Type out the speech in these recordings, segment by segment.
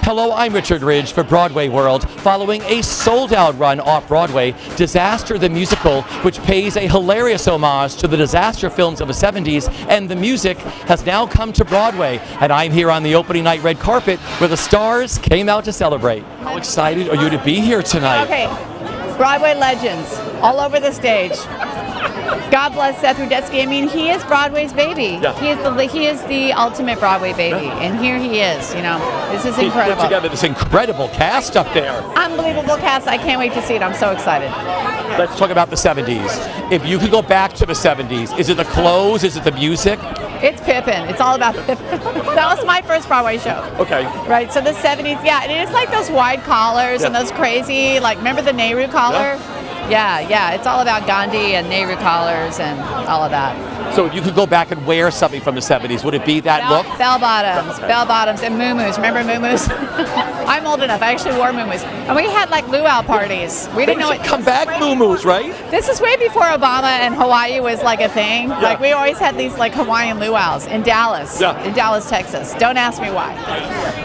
Hello, I'm Richard Ridge for BroadwayWorld. Following a sold-out run off-Broadway, Disaster the Musical, which pays a hilarious homage to the disaster films of the 70s, and the music has now come to Broadway. And I'm here on the opening night red carpet where the stars came out to celebrate. How excited are you to be here tonight? Okay, Broadway legends all over the stage. God bless Seth Rudetsky. I mean, he is Broadway's baby. Yeah. He is the ultimate Broadway baby, and here he is. You know, this is incredible. He's put together this incredible cast up there. Unbelievable cast. I can't wait to see it. I'm so excited. Let's talk about the 70s. If you could go back to the 70s, is it the clothes? Is it the music? It's Pippin. It's all about Pippin. That was my first Broadway show. Okay. Right. So the 70s, yeah, and it's like those wide collars and those crazy, like, remember the Nehru collar? Yeah, it's all about Gandhi and Nehru collars and all of that. So if you could go back and wear something from the 70s, would it be that look? Bell bottoms, and muumuus. Remember muumuus? I'm old enough. I actually wore muumuus. And we had like luau parties. We didn't know it. Come back muumuus, right? This is way before Obama and Hawaii was like a thing. Yeah. Like we always had these like Hawaiian luau's in Dallas, in Dallas, Texas. Don't ask me why.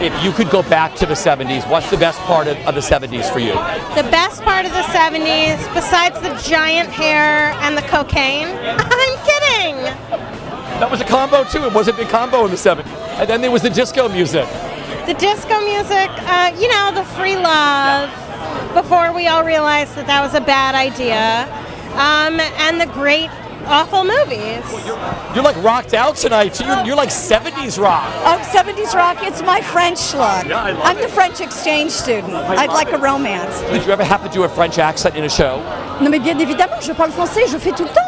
If you could go back to the 70s, what's the best part of the 70s for you? The best part of the 70s, besides the giant hair and the cocaine, I'm kidding. That was a combo too. It was a big combo in the 70s. And then there was the disco music. The disco music, the free love, before we all realized that was a bad idea, and the great, awful movies. You're like rocked out tonight too. You're like 70s rock. Oh, 70s rock, it's my French look. Yeah, I love I'm it. the French exchange student. I'd like a romance. Did you ever have to do a French accent in a show? Non mais bien évidemment, je parle français, je fais tout le temps.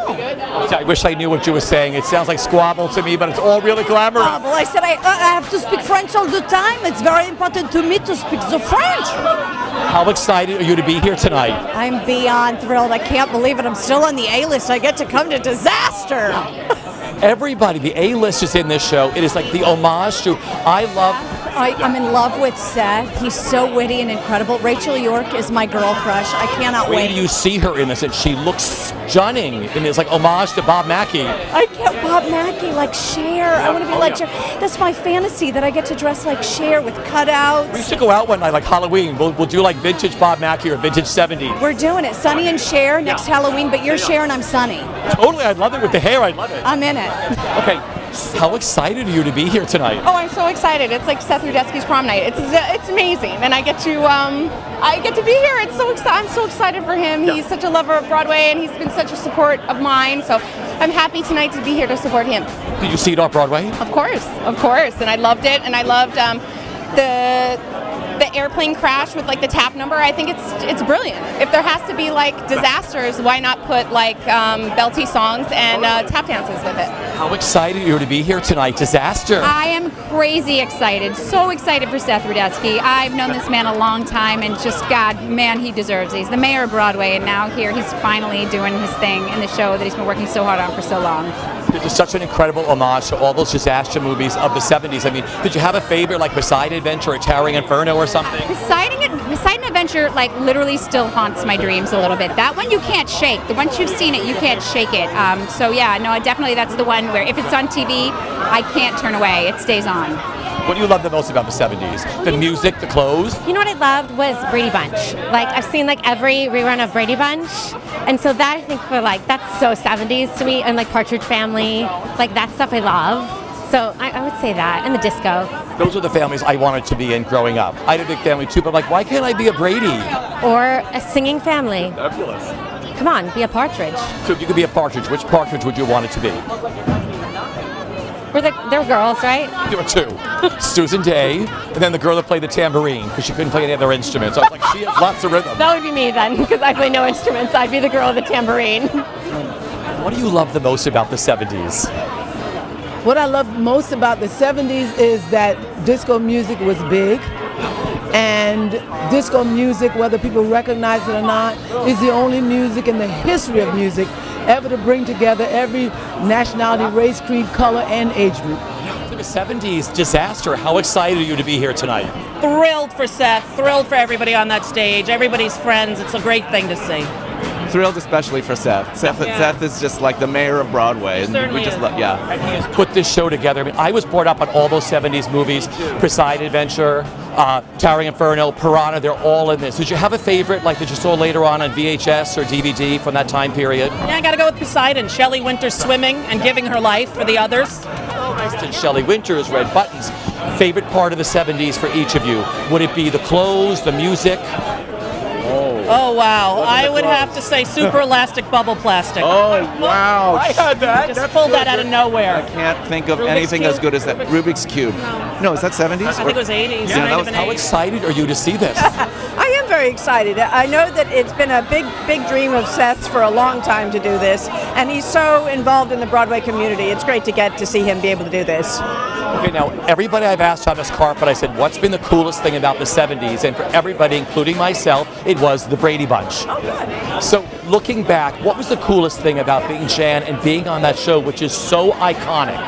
I wish I knew what you were saying. It sounds like squabble to me, but it's all really glamorous. Well, I said I have to speak French all the time. It's very important to me to speak the French. How excited are you to be here tonight? I'm beyond thrilled. I can't believe it. I'm still on the A-list. I get to come to Disaster. Everybody, the A-list is in this show. It is like the homage to I'm in love with Seth. He's so witty and incredible. Rachel York is my girl crush. I cannot Wait wait. till you see her in this, and she looks stunning. And it's like homage to Bob Mackie. I get Bob Mackie like Cher. I want to be like Cher. That's my fantasy, that I get to dress like Cher with cutouts. We should go out one night like Halloween. We'll do like vintage Bob Mackie or vintage 70s. We're doing it. Sonny and Cher next Halloween, but you're Cher and I'm Sonny. Totally, I'd love it with the hair. I'd love it. I'm in it. Okay, how excited are you to be here tonight? Oh, I'm so excited! It's like Seth Rudetsky's prom night. It's amazing, and I get to be here. It's so I'm so excited for him. He's such a lover of Broadway, and he's been such a support of mine. So I'm happy tonight to be here to support him. Did you see it off Broadway? Of course, and I loved it, and I loved the airplane crash with like the tap number. I think it's brilliant. If there has to be like disasters, why not put like belty songs and tap dances with it? How excited are you to be here tonight? Disaster. I am crazy excited. So excited for Seth Rudetsky. I've known this man a long time, and just, God, man, he deserves it. He's the mayor of Broadway, and now here he's finally doing his thing in the show that he's been working so hard on for so long. This is such an incredible homage to all those disaster movies of the 70s. I mean, did you have a favorite like Poseidon Adventure or Towering Inferno or something? Poseidon Adventure, like, literally still haunts my dreams a little bit. That one you can't shake. Once you've seen it, you can't shake it. So yeah, no, definitely that's the one where if it's on TV, I can't turn away. It stays on. What do you love the most about the 70s? The music, the clothes? You know what I loved was Brady Bunch. Like, I've seen like every rerun of Brady Bunch, and so that I think that's so 70s to me, and like Partridge Family, like that stuff I love. So I would say that, and the disco. Those are the families I wanted to be in growing up. I had a big family too, but I'm like, why can't I be a Brady? Or a singing family. Fabulous. Come on, be a Partridge. So if you could be a Partridge, which Partridge would you want it to be? They're girls, right? There were two. Susan Day, and then the girl that played the tambourine, because she couldn't play any other instruments. I was like, she has lots of rhythm. That would be me then, because I play no instruments. I'd be the girl with the tambourine. What do you love the most about the 70s? What I love most about the 70s is that disco music was big, and disco music, whether people recognize it or not, is the only music in the history of music ever to bring together every nationality, race, creed, color, and age group. The 70s disaster. How excited are you to be here tonight? Thrilled for Seth, thrilled for everybody on that stage. Everybody's friends. It's a great thing to see. thrilled, especially for Seth. Seth is just like the mayor of Broadway, and we just love. Yeah. And he has put this show together. I mean, I was brought up on all those 70s movies, Poseidon Adventure, Towering Inferno, Piranha, they're all in this. Did you have a favorite, like that you saw later on VHS or DVD from that time period? Yeah, I gotta go with Poseidon. Shelley Winters swimming and giving her life for the others. And Shelley Winters, Red Buttons. Favorite part of the 70s for each of you? Would it be the clothes, the music? Oh wow! I would have to say super elastic bubble plastic. Oh wow! I had that. Just pulled that out of nowhere. I can't think of Rubik's anything Cube? as good as that. Rubik's Cube. No, is that 70s? I think it was 80s. Yeah, that was- How excited are you to see this? I am very excited. I know that it's been a big dream of Seth's for a long time to do this, and he's so involved in the Broadway community. It's great to get to see him be able to do this. Okay, now everybody I've asked on this carpet, I said, what's been the coolest thing about the 70s? And for everybody, including myself, it was the Brady Bunch. Oh, good. So looking back, what was the coolest thing about being Shan and being on that show, which is so iconic?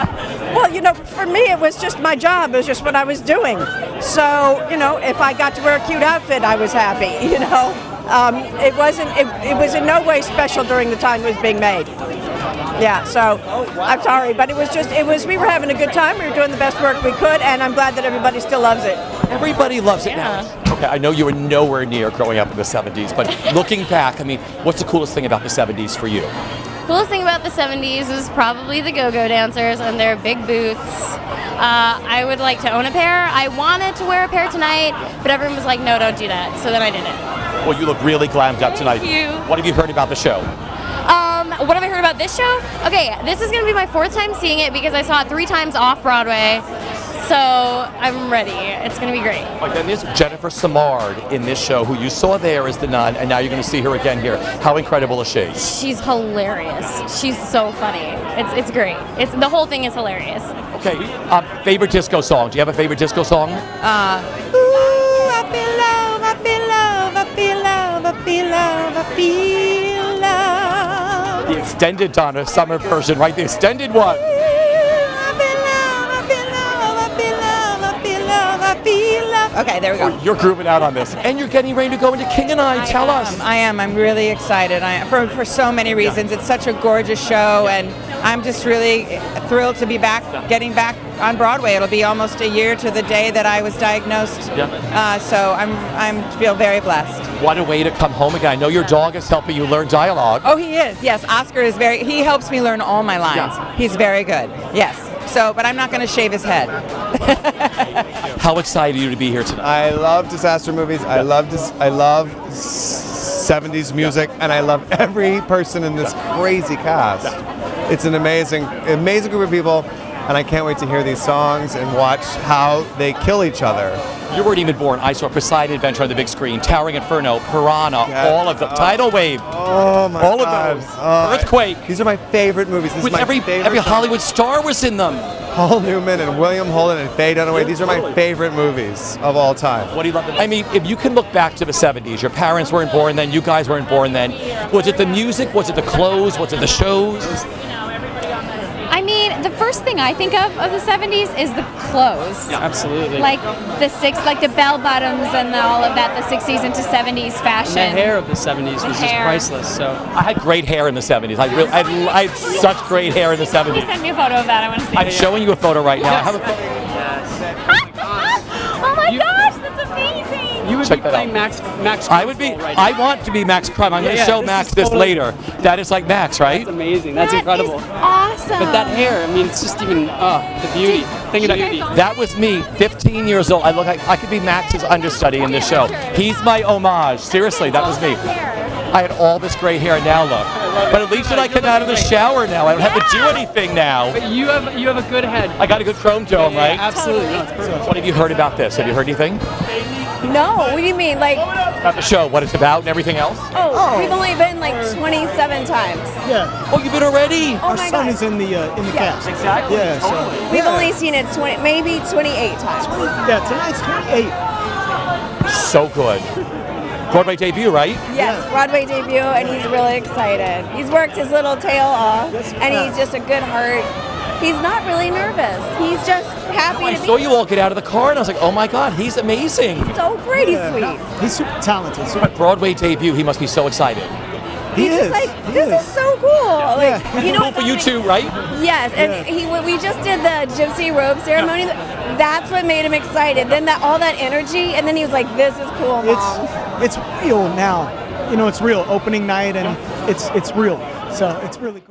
Well, for me, it was just my job. It was just what I was doing. So, if I got to wear a cute outfit, I was happy, It wasn't, it was in no way special during the time it was being made. Yeah, so I'm sorry, but we were having a good time. We were doing the best work we could, and I'm glad that everybody still loves it. Everybody loves it now. Okay, I know you were nowhere near growing up in the 70s, but looking back, I mean, what's the coolest thing about the 70s for you? Coolest thing about the 70s was probably the go-go dancers and their big boots. I would like to own a pair. I wanted to wear a pair tonight, but everyone was like, no, don't do that. So then I did it. Well, you look really glammed up tonight. Thank you. What have you heard about the show? What have I heard about this show? Okay, this is going to be my 4th time seeing it because I saw it 3 times off Broadway. So I'm ready. It's going to be great. Like, then there's Jennifer Samard in this show, who you saw there as the nun, and now you're going to see her again here. How incredible is she? She's hilarious. She's so funny. It's great. The whole thing is hilarious. Okay, favorite disco song. Do you have a favorite disco song? Ooh, I feel love, I feel love, I feel love, I feel love, I feel love. The extended Donna Summer version, right? The extended one. Okay, there we go. You're grooving out on this. And you're getting ready to go into King and I. Tell us. I am. I'm really excited. For so many reasons. It's such a gorgeous show, and I'm just really thrilled to be back, getting back on Broadway. It'll be almost a year to the day that I was diagnosed. So I'm feel very blessed. What a way to come home again. I know your dog is helping you learn dialogue. Oh, he is. Yes, Oscar is he helps me learn all my lines. He's very good. Yes. So, but I'm not going to shave his head. How excited are you to be here tonight? I love disaster movies. I love 70s music, and I love every person in this crazy cast. It's an amazing group of people, and I can't wait to hear these songs and watch how they kill each other. You weren't even born. I saw Poseidon Adventure on the big screen, Towering Inferno, Piranha, all of them. Tidal Wave. Oh my all God. of those. Earthquake. These are my favorite movies. This With is my every favorite Hollywood star was in them. Paul Newman and William Holden and Faye Dunaway. These are my favorite movies of all time. What do you love? I mean, if you can look back to the 70s, your parents weren't born then, you guys weren't born then. Was it the music? Was it the clothes? Was it the shows? I mean, the first thing I think of the 70s is the clothes. Yeah, absolutely. Like the bell bottoms and all of that, the 60s into 70s fashion. And the hair of the 70s was just priceless. So I had great hair in the 70s. I had such great hair in the 70s. Please send me a photo of that. I want to see I'm it. showing you a photo right now. Yes. I have a photo. Oh my gosh, that's amazing. You would Check be that playing out. Max I would be. right I now. want to be Max Crumb. I'm going to Yeah, show this Max is this totally- later. That is like Max, right? That's amazing. That's That incredible. is awesome. But that hair, I mean, it's just even the beauty. Think of the beauty. That was me, 15 years old. I look like I could be Max's understudy in this show. He's my homage. Seriously, that was me. I had all this gray hair now look. But at least when I come out of the shower now, I don't have to do anything now. But you have a good head. I got a good chrome dome, right? Absolutely. No, it's perfect. What have you heard about this? Have you heard anything No, what do you mean? Like, about the show? What it's about and everything else? we've only been like 27 times. Yeah. Oh, you've been already? Oh Our my son God. is in the cast. Exactly. Yeah. So, We've only seen it maybe 28 times. yeah. Tonight's 28. So good. Broadway debut, right? Yes, Broadway debut, and he's really excited. He's worked his little tail off, and he's just a good heart. He's not really nervous. He's just happy I to be saw you all get out of the car, and I was like, oh my God, he's amazing. so pretty sweet. He's super talented. But Broadway debut, he must be so excited. He He's is. just like, He this is so cool. Like, you know Cool what for you that too, right? Yes, and we just did the gypsy robe ceremony. That's what made him excited. Then all that energy, and then he was like, "This is cool, Mom." It's real now. You know, it's real. Opening night, and it's real. So it's really cool.